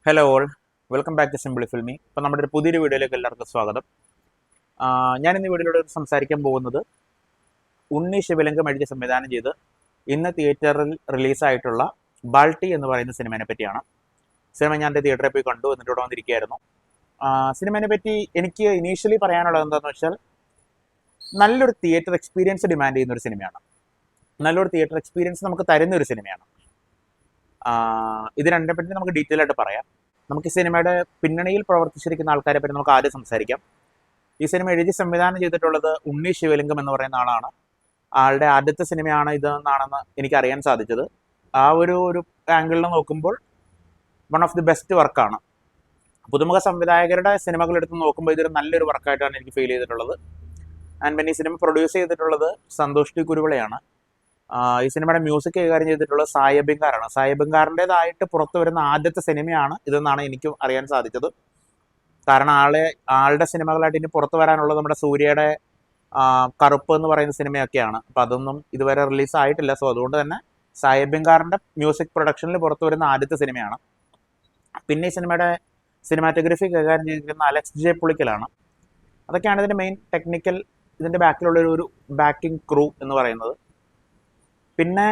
Hello all, welcome back to simply filmy. ഇപ്പം നമ്മുടെ ഒരു പുതിയൊരു വീഡിയോയിലേക്ക് എല്ലാവർക്കും സ്വാഗതം. ഞാൻ ഇന്ന് വീഡിയോയിലൂടെ സംസാരിക്കാൻ പോകുന്നത് ഉണ്ണി ശിവലിംഗം എഴുതി സംവിധാനം ചെയ്ത് ഇന്ന് തിയേറ്ററിൽ റിലീസായിട്ടുള്ള ബാൾട്ടി എന്ന് പറയുന്ന സിനിമയെ പറ്റിയാണ്. സിനിമ ഞാൻ എൻ്റെ തിയേറ്ററിൽ പോയി കണ്ടു, എന്നിട്ട് ഇവിടെ വന്നിരിക്കുകയായിരുന്നു. സിനിമയെ പറ്റി എനിക്ക് ഇനീഷ്യലി പറയാനുള്ളത് എന്താണെന്ന് വെച്ചാൽ, നല്ലൊരു തിയേറ്റർ എക്സ്പീരിയൻസ് ഡിമാൻഡ് ചെയ്യുന്ന ഒരു സിനിമയാണ്. നല്ലൊരു തിയേറ്റർ എക്സ്പീരിയൻസ് നമുക്ക് തരുന്ന ഒരു സിനിമയാണ്. ഇത് രണ്ടിനെ പറ്റി നമുക്ക് ഡീറ്റെയിൽ ആയിട്ട് പറയാം. നമുക്ക് ഈ സിനിമയുടെ പിന്നണിയിൽ പ്രവർത്തിച്ചിരിക്കുന്ന ആൾക്കാരെ പറ്റി നമുക്ക് ആദ്യം സംസാരിക്കാം. ഈ സിനിമ എഴുതി സംവിധാനം ചെയ്തിട്ടുള്ളത് ഉണ്ണി ശിവലിംഗം എന്ന് പറയുന്ന ആളാണ്. ആളുടെ ആദ്യത്തെ സിനിമയാണ് ഇതെന്നാണെന്ന് എനിക്ക് അറിയാൻ സാധിച്ചത്. ആ ഒരു ആംഗിളിൽ നോക്കുമ്പോൾ വൺ ഓഫ് ദി ബെസ്റ്റ് വർക്കാണ്. പുതുമുഖ സംവിധായകരുടെ സിനിമകൾ എടുത്ത് നോക്കുമ്പോൾ ഇതൊരു നല്ലൊരു വർക്കായിട്ടാണ് എനിക്ക് ഫീൽ ചെയ്തിട്ടുള്ളത്. ആൻഡ് പിന്നെ ഈ സിനിമ പ്രൊഡ്യൂസ് ചെയ്തിട്ടുള്ളത് സന്തോഷ് ടി കുരുവിളയാണ്. ഈ സിനിമയുടെ മ്യൂസിക് കൈകാര്യം ചെയ്തിട്ടുള്ളത് സായബിങ്കാറാണ്. സായബിങ്കാറിൻ്റെതായിട്ട് പുറത്തു വരുന്ന ആദ്യത്തെ സിനിമയാണ് ഇതെന്നാണ് എനിക്ക് അറിയാൻ സാധിച്ചത്. കാരണം ആളുടെ സിനിമകളായിട്ട് ഇനി പുറത്തു വരാനുള്ളത് നമ്മുടെ സൂര്യയുടെ കറുപ്പ് എന്ന് പറയുന്ന സിനിമയൊക്കെയാണ്. അപ്പം അതൊന്നും ഇതുവരെ റിലീസ് ആയിട്ടില്ല. സോ അതുകൊണ്ട് തന്നെ സായബിങ്കാറിൻ്റെ മ്യൂസിക് പ്രൊഡക്ഷനിൽ പുറത്തു വരുന്ന ആദ്യത്തെ സിനിമയാണ്. പിന്നെ ഈ സിനിമയുടെ സിനിമാറ്റോഗ്രഫി കൈകാര്യം ചെയ്തിരിക്കുന്ന അലക്സ് ജെ പുളിക്കലാണ്. അതൊക്കെയാണ് ഇതിൻ്റെ മെയിൻ ടെക്നിക്കൽ, ഇതിൻ്റെ ബാക്കിലുള്ള ഒരു ബാക്കിംഗ് ക്രൂ എന്ന് പറയുന്നത്. പിന്നെ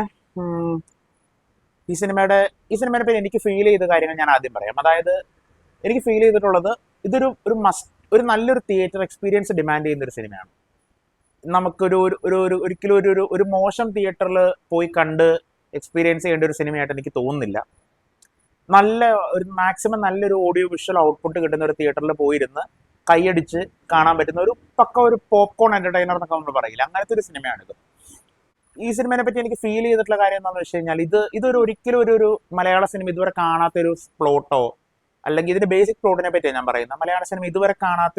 ഈ സിനിമയുടെ പേര് എനിക്ക് ഫീൽ ചെയ്ത കാര്യങ്ങൾ ഞാൻ ആദ്യം പറയാം. അതായത് എനിക്ക് ഫീൽ ചെയ്തിട്ടുള്ളത് ഒരു നല്ലൊരു തിയേറ്റർ എക്സ്പീരിയൻസ് ഡിമാൻഡ് ചെയ്യുന്ന ഒരു സിനിമയാണ്. നമുക്കൊരു ഒരിക്കലും ഒരു മോശം തിയേറ്ററിൽ പോയി കണ്ട് എക്സ്പീരിയൻസ് ചെയ്യേണ്ട ഒരു സിനിമയായിട്ട് എനിക്ക് തോന്നുന്നില്ല. മാക്സിമം നല്ലൊരു ഓഡിയോ വിഷ്വൽ ഔട്ട്പുട്ട് കിട്ടുന്ന ഒരു തിയേറ്ററിൽ പോയിരുന്ന് കൈയടിച്ച് കാണാൻ പറ്റുന്ന ഒരു പോപ്കോൺ എന്റർടൈനർ എന്നൊക്കെ നമ്മൾ പറയില്ല, അങ്ങനത്തെ ഒരു സിനിമയാണിത്. ഈ സിനിമയെ പറ്റി എനിക്ക് ഫീൽ ചെയ്തിട്ടുള്ള കാര്യം എന്താണെന്ന് വെച്ച് കഴിഞ്ഞാൽ, ഒരിക്കലും ഒരു മലയാള സിനിമ ഇതുവരെ കാണാത്ത ഒരു പ്ലോട്ടോ, അല്ലെങ്കിൽ ഇതിന്റെ ബേസിക് പ്ലോട്ടിനെ പറ്റിയാണ് ഞാൻ പറയുന്നത്. മലയാള സിനിമ ഇതുവരെ കാണാത്ത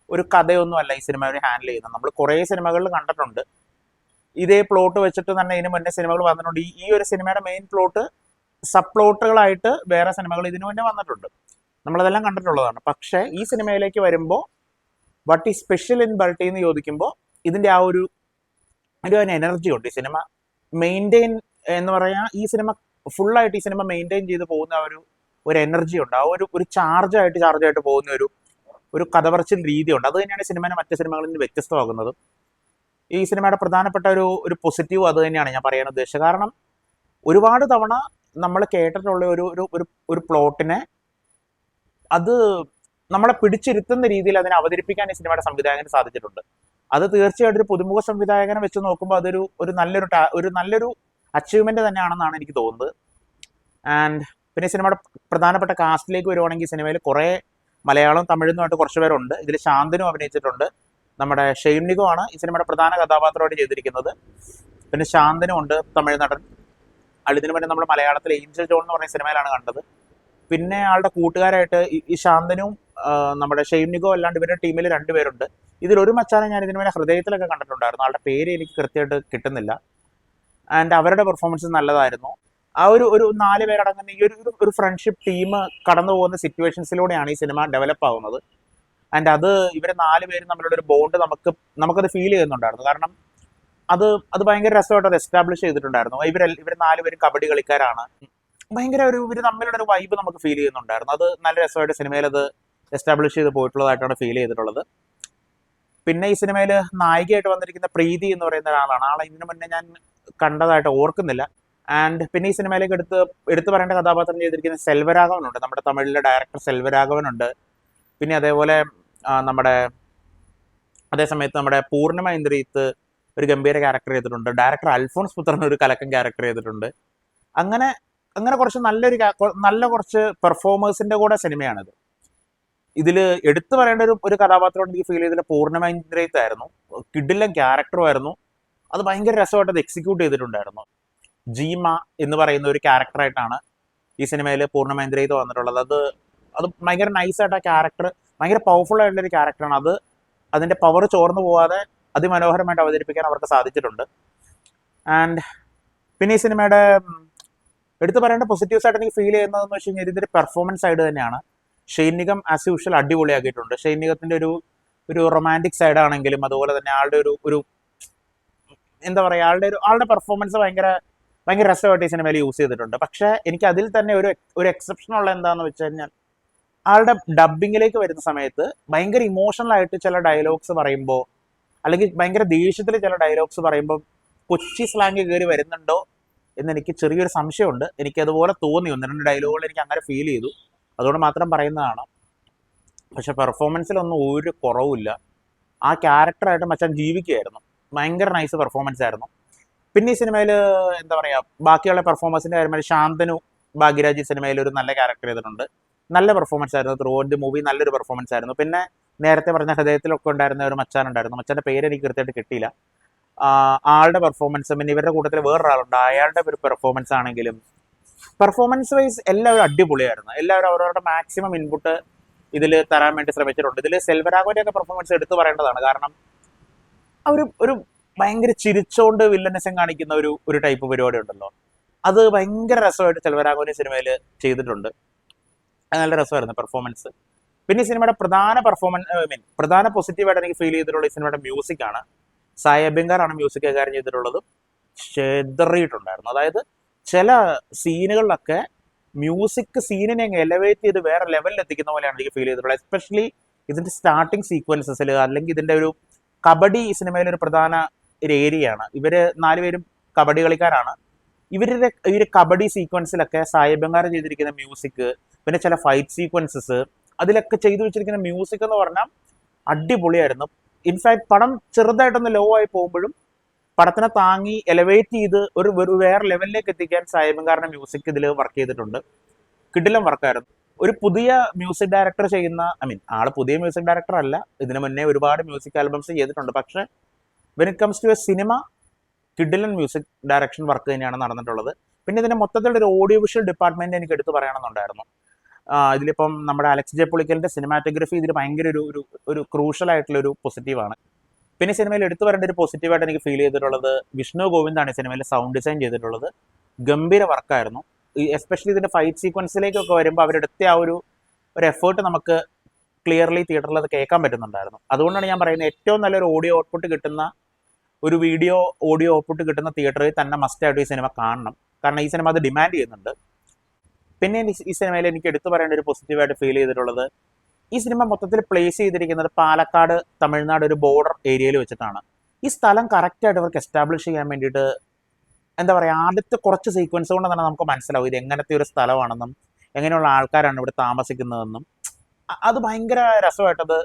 ഒരു കഥയൊന്നും അല്ല ഈ സിനിമ ഹാൻഡിൽ ചെയ്യുന്നത്. നമ്മൾ കുറേ സിനിമകളിൽ കണ്ടിട്ടുണ്ട് ഇതേ പ്ലോട്ട് വെച്ചിട്ട് തന്നെ. ഇതിന് മുന്നേ സിനിമകൾ വന്നിട്ടുണ്ട്. ഈ ഒരു സിനിമയുടെ മെയിൻ പ്ലോട്ട് സബ് പ്ലോട്ടുകളായിട്ട് വേറെ സിനിമകൾ ഇതിനു മുന്നേ വന്നിട്ടുണ്ട്, നമ്മളതെല്ലാം കണ്ടിട്ടുള്ളതാണ്. പക്ഷേ ഈ സിനിമയിലേക്ക് വരുമ്പോൾ what is special in Balti എന്ന് ചോദിക്കുമ്പോൾ, ഇതിന്റെ ഒരു എനർജി ഉണ്ട്. ഈ സിനിമ മെയിൻറ്റെയിൻ എന്ന് പറയാ, ഈ സിനിമ ഫുള്ളായിട്ട് ഈ സിനിമ മെയിൻറ്റെയിൻ ചെയ്ത് പോകുന്ന ഒരു എനർജി ഉണ്ട്. ഒരു ചാർജായിട്ട് പോകുന്ന ഒരു കഥ പറച്ചിൽ രീതിയുണ്ട്. അത് തന്നെയാണ് സിനിമയെ മറ്റു സിനിമകളിൽ നിന്ന് വ്യത്യസ്തമാകുന്നത്. ഈ സിനിമയുടെ പ്രധാനപ്പെട്ട ഒരു പോസിറ്റീവ് അത് തന്നെയാണ് ഞാൻ പറയാൻ ഉദ്ദേശിച്ചത്. കാരണം ഒരുപാട് തവണ നമ്മൾ കേട്ടിട്ടുള്ള ഒരു പ്ലോട്ടിനെ അത് നമ്മളെ പിടിച്ചിരുത്തുന്ന രീതിയിൽ അതിനെ അവതരിപ്പിക്കാൻ ഈ സിനിമയുടെ സംവിധായകന് സാധിച്ചിട്ടുണ്ട്. അത് തീർച്ചയായിട്ടും ഒരു പുതുമുഖ സംവിധായകനെ വെച്ച് നോക്കുമ്പോൾ അതൊരു നല്ലൊരു അച്ചീവ്മെന്റ് തന്നെയാണെന്നാണ് എനിക്ക് തോന്നുന്നത്. ആൻഡ് പിന്നെ സിനിമയുടെ പ്രധാനപ്പെട്ട കാസ്റ്റിലേക്ക് വരുവാണെങ്കിൽ, സിനിമയിൽ കുറേ മലയാളം തമിഴിനുമായിട്ട് കുറച്ച് പേരുണ്ട്. ഇതിൽ ശാന്തനും അഭിനയിച്ചിട്ടുണ്ട്. നമ്മുടെ ഷെയ്ൻ നിഗോ ആണ് ഈ സിനിമയുടെ പ്രധാന കഥാപാത്രമായിട്ട് ചെയ്തിരിക്കുന്നത്. പിന്നെ ശാന്തനും ഉണ്ട്, തമിഴ് നടൻ. ഇതിനു വേണ്ടി നമ്മൾ മലയാളത്തിൽ ഏഞ്ചൽ ജോൺ എന്ന് പറഞ്ഞ സിനിമയിലാണ് കണ്ടത്. പിന്നെ ആളുടെ കൂട്ടുകാരായിട്ട് ഈ ശാന്തനും നമ്മുടെ ഷെയ്ൻ നിഗോ അല്ലാണ്ട് ഇവരുടെ ടീമിൽ 2 പേരുണ്ട്. ഇതിലൊരു മച്ചാനെ ഞാൻ ഇതിനു വേണ്ടി ഹൃദയത്തിലൊക്കെ കണ്ടിട്ടുണ്ടായിരുന്നു. ആളുടെ പേര് എനിക്ക് കൃത്യമായിട്ട് കിട്ടുന്നില്ല. ആൻഡ് അവരുടെ പെർഫോമൻസ് നല്ലതായിരുന്നു. ഒരു 4 പേരടങ്ങുന്ന ഈ ഒരു ഫ്രണ്ട്ഷിപ്പ് ടീം കടന്നു പോകുന്ന സിറ്റുവേഷൻസിലൂടെയാണ് ഈ സിനിമ ഡെവലപ്പ് ആവുന്നത്. ആൻഡ് ഇവരെ 4 പേരും തമ്മിലുള്ള ഒരു ബോണ്ട് നമുക്കത് ഫീൽ ചെയ്യുന്നുണ്ടായിരുന്നു. കാരണം അത് ഭയങ്കര രസമായിട്ട് അത് എസ്റ്റാബ്ലിഷ് ചെയ്തിട്ടുണ്ടായിരുന്നു. ഇവർ 4 പേരും കബഡി കളിക്കാരാണ്. ഭയങ്കര ഇവർ തമ്മിലുള്ള ഒരു വൈബ് നമുക്ക് ഫീൽ ചെയ്യുന്നുണ്ടായിരുന്നു. അത് നല്ല രസമായിട്ട് സിനിമയിൽ അത് എസ്റ്റാബ്ലിഷ് ചെയ്ത് പോയിട്ടുള്ളതായിട്ടാണ് ഫീൽ ചെയ്തിട്ടുള്ളത്. പിന്നെ ഈ സിനിമയിൽ നായികയായിട്ട് വന്നിരിക്കുന്ന പ്രീതി എന്ന് പറയുന്ന ഒരാളാണ്. ആളെ ഇതിനു മുന്നേ ഞാൻ കണ്ടതായിട്ട് ഓർക്കുന്നില്ല. ആൻഡ് പിന്നെ ഈ സിനിമയിലേക്ക് എടുത്തു പറയേണ്ട കഥാപാത്രം ചെയ്തിരിക്കുന്ന സെൽവരാഘവനുണ്ട്. നമ്മുടെ തമിഴിലെ ഡയറക്ടർ സെൽവരാഘവനുണ്ട്. പിന്നെ അതേപോലെ അതേസമയത്ത് നമ്മുടെ പൂർണിമ ഇന്ദ്രിയത്ത് ഒരു ഗംഭീര ക്യാരക്ടർ ചെയ്തിട്ടുണ്ട്. ഡയറക്ടർ അൽഫോൺസ് പുത്രൻ ഒരു കലക്കൻ ക്യാരക്ടർ ചെയ്തിട്ടുണ്ട്. അങ്ങനെ കുറച്ച് നല്ല കുറച്ച് പെർഫോമേഴ്സിന്റെ കൂടെ സിനിമയാണിത്. ഇതിൽ എടുത്തു പറയേണ്ട ഒരു കഥാപാത്രം എനിക്ക് ഫീൽ ചെയ്തില്ല, പൂർണിമ ഇന്ദ്രിയത്തായിരുന്നു. കിഡിലൻ ക്യാരക്ടറുമായിരുന്നു. അത് ഭയങ്കര രസമായിട്ട് അത് എക്സിക്യൂട്ട് ചെയ്തിട്ടുണ്ടായിരുന്നു. ജീമ എന്ന് പറയുന്ന ഒരു ക്യാരക്ടറായിട്ടാണ് ഈ സിനിമയിൽ പൂർണിമ ഇന്ദ്രിയത്ത് വന്നിട്ടുള്ളത്. അത് ഭയങ്കര നൈസായിട്ട് ആ ക്യാരക്ടർ ഭയങ്കര പവർഫുൾ ആയിട്ടുള്ള ഒരു ക്യാരക്ടറാണ്. അതിന്റെ പവർ ചോർന്നു പോവാതെ അതിമനോഹരമായിട്ട് അവതരിപ്പിക്കാൻ അവർക്ക് സാധിച്ചിട്ടുണ്ട്. ആൻഡ് പിന്നെ ഈ സിനിമയുടെ എടുത്തു പറയേണ്ട പോസിറ്റീവ്സ് ആയിട്ട് എനിക്ക് ഫീൽ ചെയ്യുന്നതെന്ന് വെച്ച് കഴിഞ്ഞാൽ ഇതിന്റെ പെർഫോമൻസ് സൈഡ് തന്നെയാണ്. ഷെയ്ൻ നിഗം ആസ് യൂഷ്വൽ അടിപൊളിയാക്കിയിട്ടുണ്ട്. ഷെയ്ൻ നിഗത്തിന്റെ ഒരു റൊമാൻറ്റിക് സൈഡ് ആണെങ്കിലും, അതുപോലെ തന്നെ ആളുടെ എന്താ പറയുക, ആളുടെ പെർഫോമൻസ് ഭയങ്കര ഭയങ്കര രസമായിട്ട് ഈ സിനിമയിൽ യൂസ് ചെയ്തിട്ടുണ്ട്. പക്ഷേ എനിക്ക് അതിൽ തന്നെ ഒരു എക്സെപ്ഷൻ ഉള്ള എന്താണെന്ന് വെച്ച് കഴിഞ്ഞാൽ ആളുടെ ഡബ്ബിങ്ങിലേക്ക് വരുന്ന സമയത്ത് ഭയങ്കര ഇമോഷണൽ ആയിട്ട് ചില ഡയലോഗ്സ് പറയുമ്പോൾ, അല്ലെങ്കിൽ ഭയങ്കര ദേഷ്യത്തിൽ ചില ഡയലോഗ്സ് പറയുമ്പോൾ കൊച്ചി സ്ലാങ് കയറി വരുന്നുണ്ടോ എന്ന് എനിക്ക് ചെറിയൊരു സംശയമുണ്ട്. എനിക്ക് അതുപോലെ തോന്നി, 1-2 ഡയലോഗുകൾ എനിക്ക് അങ്ങനെ ഫീൽ ചെയ്തു. അതുകൊണ്ട് മാത്രം പറയുന്നതാണ്. പക്ഷെ പെർഫോമൻസിലൊന്നും ഒരു കുറവുമില്ല. ആ ക്യാരക്ടറായിട്ട് മച്ചാൻ ജീവിക്കുകയായിരുന്നു. ഭയങ്കര നൈസ് പെർഫോമൻസ് ആയിരുന്നു. പിന്നെ ഈ സിനിമയിൽ എന്താ പറയുക, ബാക്കിയുള്ള പെർഫോമൻസിൻ്റെ കാര്യം ശാന്തനു ഭാഗ്യരാജ് ഈ സിനിമയിൽ ഒരു നല്ല ക്യാരക്ടർ ചെയ്തിട്ടുണ്ട്. നല്ല പെർഫോമൻസ് ആയിരുന്നു. ത്രൂ ഔട്ട് ദി മൂവി നല്ലൊരു പെർഫോമൻസ് ആയിരുന്നു. പിന്നെ നേരത്തെ പറഞ്ഞ ഹൃദയത്തിലൊക്കെ ഉണ്ടായിരുന്ന ഒരു മച്ചാൻ ഉണ്ടായിരുന്നു. മച്ചാൻ്റെ പേര് എനിക്ക് കൃത്യമായിട്ട് കിട്ടിയില്ല. ആളുടെ പെർഫോമൻസ്, പിന്നെ ഇവരുടെ കൂട്ടത്തിൽ വേറൊരാളുണ്ട്, അയാളുടെ ഒരു പെർഫോമൻസ് ആണെങ്കിലും പെർഫോമൻസ് വൈസ് എല്ലാവരും അടിപൊളിയായിരുന്നു. എല്ലാവരും അവരവരുടെ മാക്സിമം ഇൻപുട്ട് ഇതിൽ തരാൻ വേണ്ടി ശ്രമിച്ചിട്ടുണ്ട്. ഇതിൽ സെൽവരാഘവന്റെ ഒക്കെ പെർഫോമൻസ് എടുത്തു പറയേണ്ടതാണ്. കാരണം ഒരു ഭയങ്കര ചിരിച്ചോണ്ട് വില്ലനസം കാണിക്കുന്ന ഒരു ടൈപ്പ് പരിപാടി ഉണ്ടല്ലോ, അത് ഭയങ്കര രസമായിട്ട് സെൽവരാഘവന്റെ സിനിമയിൽ ചെയ്തിട്ടുണ്ട്. നല്ല രസമായിരുന്നു പെർഫോമൻസ്. പിന്നെ ഈ സിനിമയുടെ പ്രധാന പോസിറ്റീവായിട്ട് എനിക്ക് ഫീൽ ചെയ്തിട്ടുള്ള ഈ സിനിമയുടെ മ്യൂസിക് ആണ്. സായി അഭ്യങ്കറാണ് മ്യൂസിക് കൈകാര്യം ചെയ്തിട്ടുള്ളത്. ചെതറിയിട്ടുണ്ടായിരുന്നു. അതായത് ചില സീനുകളിലൊക്കെ മ്യൂസിക് സീനിനെ എലവേറ്റ് ചെയ്ത് വേറെ ലെവലിൽ എത്തിക്കുന്ന പോലെയാണ് എനിക്ക് ഫീൽ ചെയ്തിട്ടുള്ളത്. എസ്പെഷ്യലി ഇതിന്റെ സ്റ്റാർട്ടിങ് സീക്വൻസസിൽ, അല്ലെങ്കിൽ ഇതിന്റെ ഒരു കബഡി ഈ സിനിമയിലെ ഒരു പ്രധാന ഒരു ഏരിയയാണ്. ഇവര് 4 പേരും കബഡി കളിക്കാരാണ്. ഇവര് കബഡി സീക്വൻസിലൊക്കെ സായി അഭ്യങ്കർ ചെയ്തിരിക്കുന്ന മ്യൂസിക്, പിന്നെ ചില ഫൈറ്റ് സീക്വൻസസ്, അതിലൊക്കെ ചെയ്തു വെച്ചിരിക്കുന്ന മ്യൂസിക് എന്ന് പറഞ്ഞാൽ അടിപൊളിയായിരുന്നു. ഇൻഫാക്ട് പടം ചെറുതായിട്ടൊന്ന് ലോ ആയി പോകുമ്പോഴും പടത്തിനെ താങ്ങി എലവേറ്റ് ചെയ്ത് ഒരു വേറെ ലെവലിലേക്ക് എത്തിക്കാൻ സായി അഭ്യങ്കറിന്റെ മ്യൂസിക് ഇതിൽ വർക്ക് ചെയ്തിട്ടുണ്ട്. കിടിലം വർക്കായിരുന്നു. ഒരു പുതിയ മ്യൂസിക് ഡയറക്ടർ ചെയ്യുന്ന, ആള് പുതിയ മ്യൂസിക് ഡയറക്ടർ അല്ല, ഇതിനു മുന്നേ ഒരുപാട് മ്യൂസിക് ആൽബംസ് ചെയ്തിട്ടുണ്ട്. പക്ഷെ when it comes to a cinema, കിടിലൻ മ്യൂസിക് ഡയറക്ഷൻ വർക്ക് തന്നെയാണ് നടന്നിട്ടുള്ളത്. പിന്നെ ഇതിന്റെ മൊത്തത്തിലുള്ള ഒരു ഓഡിയോ വിഷ്വൽ ഡിപ്പാർട്ട്മെന്റ് എനിക്ക് എടുത്തു പറയണമെന്നുണ്ടായിരുന്നു. ഇതിലിപ്പം നമ്മുടെ അലക്സ് ജെ പുളിക്കലിന്റെ സിനിമാറ്റോഗ്രഫി ഇതിൽ ഭയങ്കര ഒരു ക്രൂഷ്യൽ ആയിട്ടുള്ള ഒരു പോസിറ്റീവാണ്. പിന്നെ സിനിമയിൽ എടുത്തു വരേണ്ട ഒരു പോസിറ്റീവായിട്ട് എനിക്ക് ഫീൽ ചെയ്തിട്ടുള്ളത് വിഷ്ണു ഗോവിന്ദാണ് ഈ സിനിമയിൽ സൗണ്ട് ഡിസൈൻ ചെയ്തിട്ടുള്ളത്. ഗംഭീര വർക്കായിരുന്നു. എസ്പെഷ്യലി ഇതിന്റെ ഫൈറ്റ് സീക്വൻസിലേക്കൊക്കെ വരുമ്പോൾ അവരെടുത്ത ആ ഒരു എഫേർട്ട് നമുക്ക് ക്ലിയർലി തിയേറ്ററിൽ അത് കേൾക്കാൻ പറ്റുന്നുണ്ടായിരുന്നു. അതുകൊണ്ടാണ് ഞാൻ പറയുന്നത്, ഏറ്റവും നല്ലൊരു ഓഡിയോ ഔട്ട്പുട്ട് കിട്ടുന്ന ഓഡിയോ ഔട്ട്പുട്ട് കിട്ടുന്ന തിയേറ്ററിൽ തന്നെ മസ്റ്റായിട്ട് ഈ സിനിമ കാണണം. കാരണം ഈ സിനിമ അത് ഡിമാൻഡ് ചെയ്യുന്നുണ്ട്. പിന്നെ ഈ സിനിമയിൽ എനിക്ക് എടുത്തു പറയേണ്ട ഒരു പോസിറ്റീവായിട്ട് ഫീൽ ചെയ്തിട്ടുള്ളത്, ഈ സിനിമ മൊത്തത്തിൽ പ്ലേസ് ചെയ്തിരിക്കുന്നത് പാലക്കാട് തമിഴ്നാട് ഒരു ബോർഡർ ഏരിയയിൽ വെച്ചിട്ടാണ്. ഈ സ്ഥലം കറക്റ്റായിട്ട് അവർക്ക് എസ്റ്റാബ്ലിഷ് ചെയ്യാൻ വേണ്ടിയിട്ട് എന്താ പറയുക, ആദ്യത്തെ കുറച്ച് സീക്വൻസ് കൊണ്ട് തന്നെ നമുക്ക് മനസ്സിലാവും ഇത് എങ്ങനത്തെ ഒരു സ്ഥലമാണെന്നും എങ്ങനെയുള്ള ആൾക്കാരാണ് ഇവിടെ താമസിക്കുന്നതെന്നും. അത് ഭയങ്കര രസമായിട്ടത്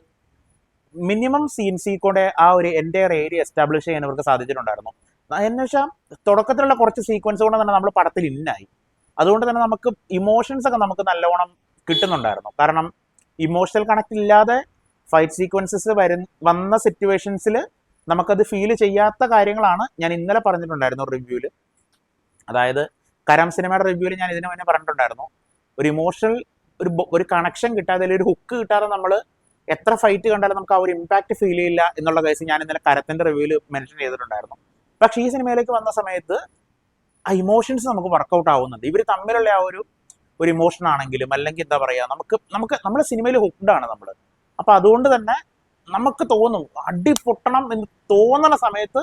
മിനിമം സീൻസിൽ കൂടെ ആ ഒരു എൻ്റയർ ഏരിയ എസ്റ്റാബ്ലിഷ് ചെയ്യാൻ അവർക്ക് സാധിച്ചിട്ടുണ്ടായിരുന്നു. എന്ന് വെച്ചാൽ തുടക്കത്തിലുള്ള കുറച്ച് സീക്വൻസ് കൊണ്ട് തന്നെ നമ്മൾ പടത്തിൽ ഇന്നായി. അതുകൊണ്ട് തന്നെ നമുക്ക് ഇമോഷൻസ് ഒക്കെ നമുക്ക് നല്ലോണം കിട്ടുന്നുണ്ടായിരുന്നു. കാരണം ഇമോഷണൽ കണക്ട് ഇല്ലാതെ ഫൈറ്റ് സീക്വൻസസ് വന്ന സിറ്റുവേഷൻസിൽ നമുക്കത് ഫീൽ ചെയ്യാത്ത കാര്യങ്ങളാണ് ഞാൻ ഇന്നലെ പറഞ്ഞിട്ടുണ്ടായിരുന്നു റിവ്യൂവിൽ. അതായത് കരം സിനിമയുടെ റിവ്യൂവിൽ ഞാൻ ഇതിനു മുന്നേ പറഞ്ഞിട്ടുണ്ടായിരുന്നു, ഒരു ഇമോഷണൽ ഒരു കണക്ഷൻ കിട്ടാതെ, അല്ലെങ്കിൽ ഒരു ഹുക്ക് കിട്ടാതെ നമ്മൾ എത്ര ഫൈറ്റ് കണ്ടാലും നമുക്ക് ആ ഒരു ഇമ്പാക്ട് ഫീൽ ചെയ്യില്ല എന്നുള്ള കേസ് ഞാൻ ഇന്നലെ കരത്തിന്റെ റിവ്യൂവിൽ മെൻഷൻ ചെയ്തിട്ടുണ്ടായിരുന്നു. പക്ഷെ ഈ സിനിമയിലേക്ക് വന്ന സമയത്ത് ആ ഇമോഷൻസ് നമുക്ക് വർക്കൗട്ട് ആവുന്നുണ്ട്. ഇവർ തമ്മിലുള്ള ആ ഒരു ഇമോഷൻ ആണെങ്കിലും, അല്ലെങ്കിൽ എന്താ പറയുക, നമ്മുടെ സിനിമയിൽ ഹുക്ക്ഡാണ് നമ്മൾ. അപ്പൊ അതുകൊണ്ട് തന്നെ നമുക്ക് തോന്നും അടി പൊട്ടണം എന്ന് തോന്നുന്ന സമയത്ത്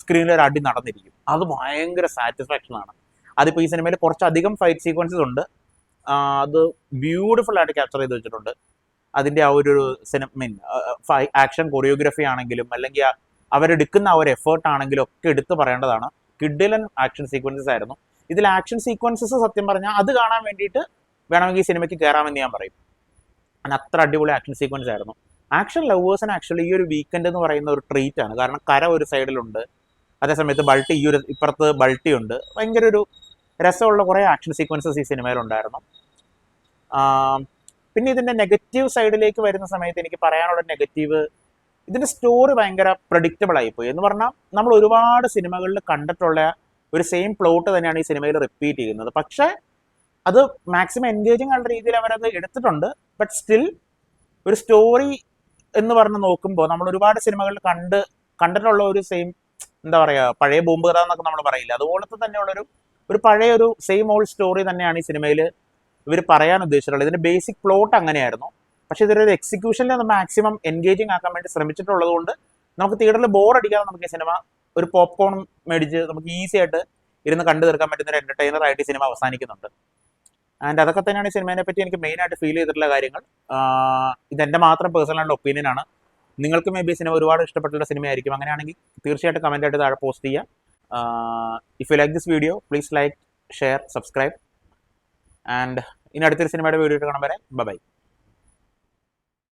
സ്ക്രീനിൽ ഒരു അടി നടന്നിരിക്കും. അത് ഭയങ്കര സാറ്റിസ്ഫാക്ഷൻ ആണ്. അതിപ്പോൾ ഈ സിനിമയിൽ കുറച്ചധികം ഫൈറ്റ് സീക്വൻസസ് ഉണ്ട്. അത് ബ്യൂട്ടിഫുൾ ആയിട്ട് ക്യാപ്ചർ ചെയ്ത് വെച്ചിട്ടുണ്ട്. അതിന്റെ ആ ഒരു ആക്ഷൻ കൊറിയോഗ്രഫി ആണെങ്കിലും, അല്ലെങ്കിൽ അവരെടുക്കുന്ന ആ ഒരു എഫേർട്ട് ആണെങ്കിലും ഒക്കെ എടുത്തു പറയേണ്ടതാണ്. കിഡിലൻ ആക്ഷൻ സീക്വൻസസ് ആയിരുന്നു. ഇതിൽ ആക്ഷൻ സീക്വൻസസ് സത്യം പറഞ്ഞാൽ അത് കാണാൻ വേണ്ടിയിട്ട് വേണമെങ്കിൽ ഈ സിനിമയ്ക്ക് കയറാമെന്ന് ഞാൻ പറയും. അത്ര അടിപൊളി ആക്ഷൻ സീക്വൻസ് ആയിരുന്നു. ആക്ഷൻ ലവേഴ്സിന് ആക്ച്വലി ഈ ഒരു വീക്കെൻഡ് എന്ന് പറയുന്ന ഒരു ട്രീറ്റ് ആണ്. കാരണം കര ഒരു സൈഡിലുണ്ട്, അതേസമയത്ത് ബൾട്ടി ഇപ്പുറത്ത് ബൾട്ടി ഉണ്ട്. ഭയങ്കര ഒരു രസമുള്ള കുറേ ആക്ഷൻ സീക്വൻസസ് ഈ സിനിമയിലുണ്ടായിരുന്നു. പിന്നെ ഇതിന്റെ നെഗറ്റീവ് സൈഡിലേക്ക് വരുന്ന സമയത്ത് എനിക്ക് പറയാനുള്ള നെഗറ്റീവ്, ഇതിന്റെ സ്റ്റോറി ഭയങ്കര പ്രഡിക്റ്റബിൾ ആയിപ്പോയി. എന്ന് പറഞ്ഞാൽ നമ്മൾ ഒരുപാട് സിനിമകളിൽ കണ്ടിട്ടുള്ള ഒരു സെയിം പ്ലോട്ട് തന്നെയാണ് ഈ സിനിമയിൽ റിപ്പീറ്റ് ചെയ്യുന്നത്. പക്ഷേ അത് മാക്സിമം എൻഗേജിങ് ആയുള്ള രീതിയിൽ അവരത് എടുത്തിട്ടുണ്ട്. ബട്ട് സ്റ്റിൽ ഒരു സ്റ്റോറി എന്ന് പറഞ്ഞ് നോക്കുമ്പോൾ നമ്മൾ ഒരുപാട് സിനിമകളിൽ കണ്ടിട്ടുള്ള ഒരു സെയിം, എന്താ പറയുക, പഴയ ബോംബ് കഥ എന്നൊക്കെ നമ്മൾ പറയില്ല, അതുപോലത്തെ തന്നെയുള്ളൊരു പഴയ ഒരു സെയിം ഓൾഡ് സ്റ്റോറി തന്നെയാണ് ഈ സിനിമയിൽ ഇവർ പറയാൻ ഉദ്ദേശിച്ചിട്ടുള്ളത്. ഇതിന്റെ ബേസിക് പ്ലോട്ട് അങ്ങനെയായിരുന്നു. പക്ഷെ ഇതൊരു എക്സിക്യൂഷനിൽ ഒന്ന് മാക്സിമം എൻഗേജിങ് ആക്കാൻ വേണ്ടി ശ്രമിച്ചിട്ടുള്ളത് കൊണ്ട് നമുക്ക് തിയേറ്ററിൽ ബോർ അടിക്കാതെ നമുക്ക് ഈ സിനിമ ഒരു പോപ്കോൺ മേടിച്ച് നമുക്ക് ഈസി ആയിട്ട് ഇരുന്ന് കണ്ടു തീർക്കാൻ പറ്റുന്ന ഒരു എന്റർടൈനർ ആയിട്ട് ഈ സിനിമ അവസാനിക്കുന്നുണ്ട്. ആൻഡ് അതൊക്കെ തന്നെയാണ് ഈ സിനിമയെ പറ്റി എനിക്ക് മെയിൻ ആയിട്ട് ഫീൽ ചെയ്തിട്ടുള്ള കാര്യങ്ങൾ. ഇതെന്റെ മാത്രം പേഴ്സണൽ ഒപ്പീനിയൻ ആണ്. നിങ്ങൾക്ക് മേ ബി സിനിമ ഒരുപാട് ഇഷ്ടപ്പെട്ടുള്ള സിനിമയായിരിക്കും. അങ്ങനെയാണെങ്കിൽ തീർച്ചയായിട്ടും കമന്റ് ആയിട്ട് താഴെ പോസ്റ്റ് ചെയ്യുക. If you like this video please like, share, subscribe. And ഇനി അടുത്തൊരു സിനിമയുടെ വീഡിയോ കാണാൻ വരെ ബൈ.